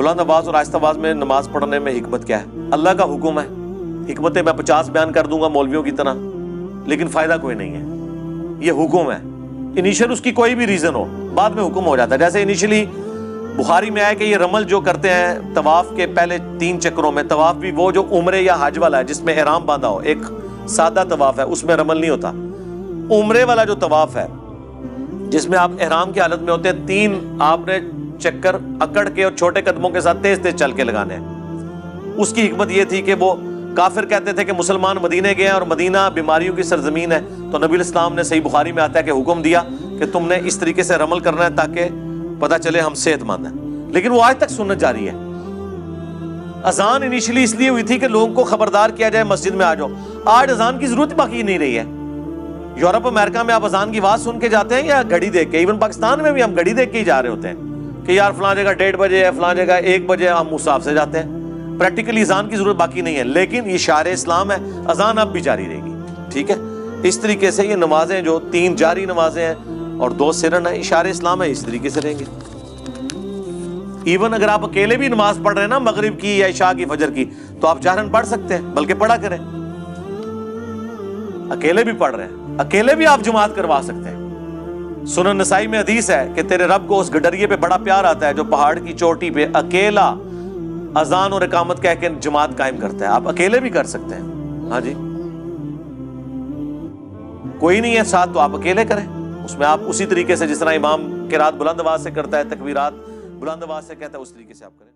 بلند آواز اور آہستہ آواز میں نماز پڑھنے میں حکمت کیا ہے؟ اللہ کا حکم ہے، حکمتیں میں 50 بیان کر دوں گا مولویوں کی طرح، لیکن فائدہ کوئی نہیں ہے، یہ حکم ہے۔ انیشل اس کی کوئی بھی ریزن ہو، بعد میں حکم ہو جاتا ہے۔ جیسے انیشلی بخاری میں آیا کہ یہ رمل جو کرتے ہیں طواف کے پہلے 3 چکروں میں، طواف بھی وہ جو عمرے یا حج والا ہے جس میں احرام باندھا ہو، ایک سادہ طواف ہے اس میں رمل نہیں ہوتا۔ عمرے والا جو طواف ہے جس میں آپ احرام کی حالت میں ہوتے ہیں، 3 آپ نے چکر اکڑ کے اور چھوٹے قدموں کے ساتھ تیز تیز چل کے لگانے ہیں۔ اس کی حکمت یہ تھی کہ وہ کافر کہتے تھے کہ مسلمان مدینے گئے ہیں اور مدینہ بیماریوں کی سرزمین ہے، تو نبی الاسلام نے صحیح بخاری میں آتا ہے کہ حکم دیا کہ تم نے اس طریقے سے رمل کرنا ہے تاکہ پتہ چلے ہم صحت مند ہیں۔ لیکن وہ آج تک سنت جاری ہے۔ اذان انیشلی اس لیے ہوئی تھی کہ لوگوں کو خبردار کیا جائے مسجد میں آ جاؤ، آج اذان کی ضرورت باقی نہیں رہی ہے۔ یورپ امریکہ میں آپ اذان کی آواز سن کے جاتے ہیں یا گھڑی دیکھ کے؟ ایون پاکستان میں بھی ہم گھڑی دیکھ کے ہی جا رہے ہوتے ہیں کہ یار فلاں جگہ 1:30 بجے ہے، فلاں جگہ 1 بجے، ہم اس حساب سے جاتے ہیں۔ پریکٹیکلی اذان کی ضرورت باقی نہیں ہے، لیکن یہ شعار اسلام ہے، اذان اب بھی جاری رہے گی، ٹھیک ہے؟ اس طریقے سے یہ نمازیں جو 3 جاری نمازیں ہیں اور 2 سرن ہیں، اشارے اسلام ہے، اس طریقے سے رہیں گے۔ ایون اگر آپ اکیلے بھی نماز پڑھ رہے ہیں نا، مغرب کی یا عشاء کی، فجر کی، تو آپ جہرن پڑھ سکتے ہیں، بلکہ پڑھا کریں۔ اکیلے بھی پڑھ رہے ہیں، اکیلے بھی آپ جماعت کروا سکتے ہیں۔ سنن نسائی میں حدیث ہے کہ تیرے رب کو اس گڈریے پہ بڑا پیار آتا ہے جو پہاڑ کی چوٹی پہ اکیلا اذان اور اقامت کہہ کے جماعت قائم کرتا ہے۔ آپ اکیلے بھی کر سکتے ہیں، ہاں جی، کوئی نہیں ہے ساتھ تو آپ اکیلے کریں۔ اس میں آپ اسی طریقے سے جس طرح امام قرات بلند آواز سے کرتا ہے، تکبیرات بلند آواز سے کہتا ہے، اس طریقے سے آپ کریں۔